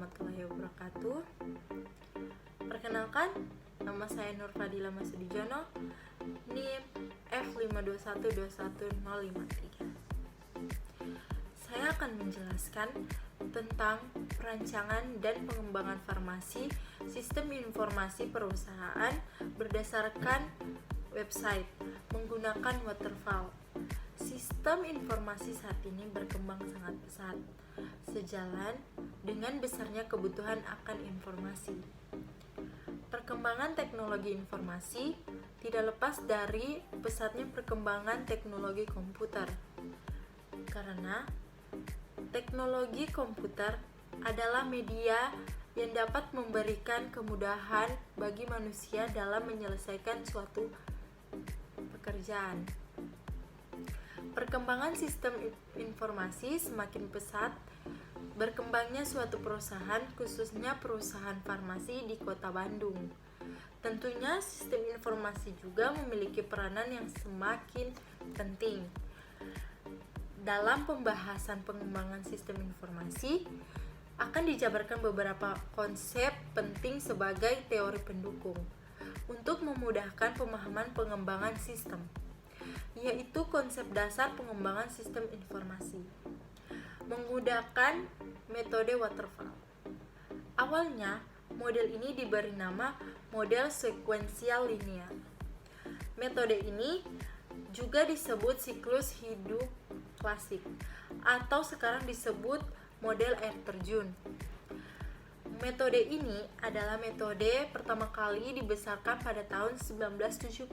warahmatullahi wabarakatuh. Perkenalkan, nama saya Nur Fadila Masudijono, NIM F521211053. Saya akan menjelaskan tentang perancangan dan pengembangan farmasi sistem informasi perusahaan berdasarkan website menggunakan waterfall. Sistem informasi saat ini berkembang sangat pesat, sejalan dengan besarnya kebutuhan akan informasi. Perkembangan teknologi informasi tidak lepas dari pesatnya perkembangan teknologi komputer. Karena teknologi komputer adalah media yang dapat memberikan kemudahan bagi manusia dalam menyelesaikan suatu pekerjaan. Perkembangan sistem informasi semakin pesat. Berkembangnya suatu perusahaan, khususnya perusahaan farmasi di Kota Bandung. Tentunya sistem informasi juga memiliki peranan yang semakin penting. Dalam pembahasan pengembangan sistem informasi, akan dijabarkan beberapa konsep penting sebagai teori pendukung untuk memudahkan pemahaman pengembangan sistem, yaitu konsep dasar pengembangan sistem informasi menggunakan metode waterfall. Awalnya, model ini diberi nama model sekuensial linear. Metode ini juga disebut siklus hidup klasik atau sekarang disebut model air terjun. Metode ini adalah metode pertama kali dibesarkan pada tahun 1970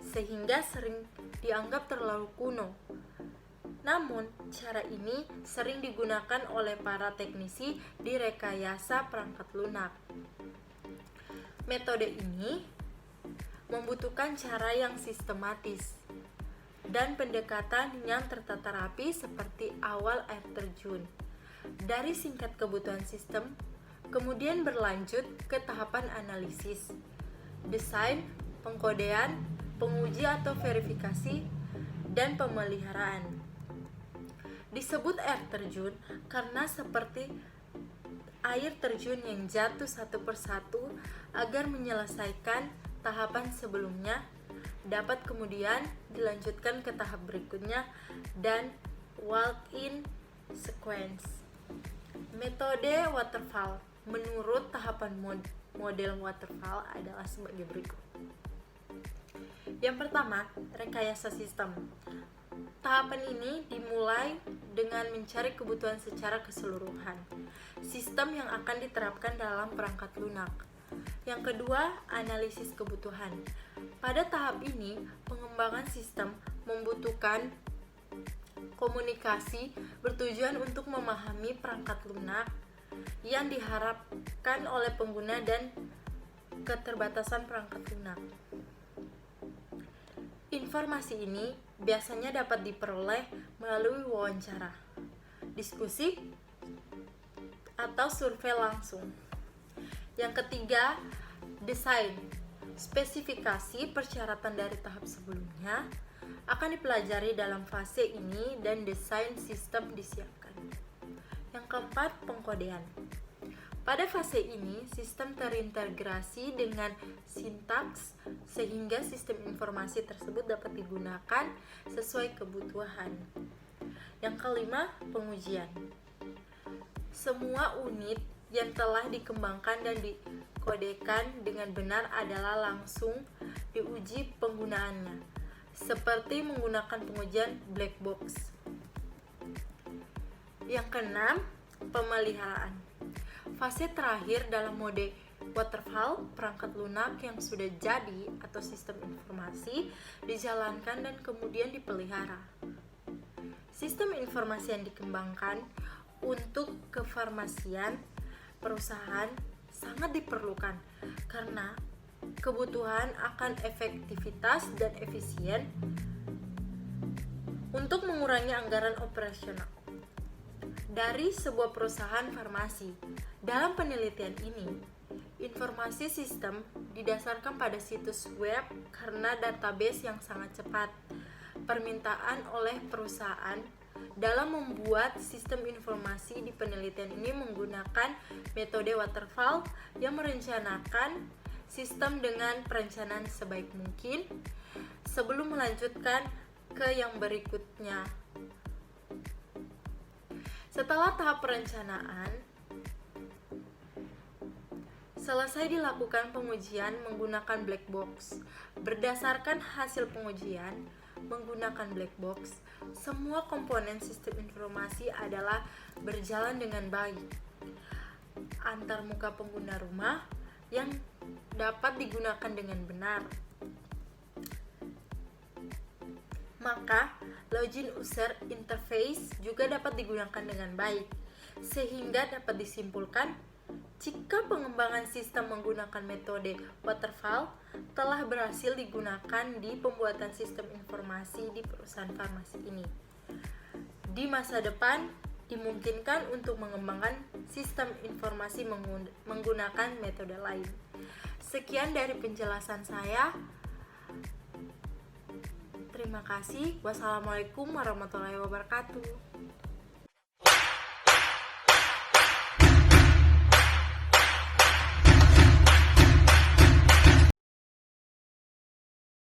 sehingga sering dianggap terlalu kuno. Namun, cara ini sering digunakan oleh para teknisi di rekayasa perangkat lunak. Metode ini membutuhkan cara yang sistematis dan pendekatan yang tertata rapi seperti awal air terjun. Dari singkat kebutuhan sistem, kemudian berlanjut ke tahapan analisis, desain, pengkodean, penguji atau verifikasi, dan pemeliharaan. Disebut air terjun karena seperti air terjun yang jatuh satu persatu agar menyelesaikan tahapan sebelumnya, dapat kemudian dilanjutkan ke tahap berikutnya dan walk-in sequence. Metode waterfall menurut tahapan model waterfall adalah sebagai berikut. Yang pertama, rekayasa sistem. Tahapan ini dimulai dengan mencari kebutuhan secara keseluruhan sistem yang akan diterapkan dalam perangkat lunak. Yang kedua, analisis kebutuhan. Pada tahap ini, pengembangan sistem membutuhkan komunikasi bertujuan untuk memahami perangkat lunak yang diharapkan oleh pengguna dan keterbatasan perangkat lunak. Informasi ini biasanya dapat diperoleh melalui wawancara, diskusi, atau survei langsung. Yang ketiga, desain. Spesifikasi persyaratan dari tahap sebelumnya akan dipelajari dalam fase ini dan desain sistem disiapkan. Yang keempat, pengkodean. Pada fase ini, sistem terintegrasi dengan sintaks sehingga sistem informasi tersebut dapat digunakan sesuai kebutuhan. Yang kelima, pengujian. Semua unit yang telah dikembangkan dan dikodekan dengan benar adalah langsung diuji penggunaannya, seperti menggunakan pengujian black box. Yang keenam, pemeliharaan. Fase terakhir dalam mode waterfall, perangkat lunak yang sudah jadi atau sistem informasi dijalankan dan kemudian dipelihara. Sistem informasi yang dikembangkan untuk kefarmasian perusahaan sangat diperlukan karena kebutuhan akan efektivitas dan efisien untuk mengurangi anggaran operasional dari sebuah perusahaan farmasi. Dalam penelitian ini, informasi sistem didasarkan pada situs web karena database yang sangat cepat. Permintaan oleh perusahaan Dalam membuat sistem informasi di penelitian ini menggunakan metode waterfall yang merencanakan sistem dengan perencanaan sebaik mungkin sebelum melanjutkan ke yang berikutnya. Setelah tahap perencanaan selesai, dilakukan pengujian menggunakan black box. Berdasarkan hasil pengujian menggunakan black box, semua komponen sistem informasi adalah berjalan dengan baik. Antarmuka pengguna rumah yang dapat digunakan dengan benar. Maka, login user interface juga dapat digunakan dengan baik, sehingga dapat disimpulkan jika pengembangan sistem menggunakan metode waterfall telah berhasil digunakan di pembuatan sistem informasi di perusahaan farmasi ini. Di masa depan, dimungkinkan untuk mengembangkan sistem informasi menggunakan metode lain. Sekian dari penjelasan saya. Terima kasih. Wassalamualaikum warahmatullahi wabarakatuh.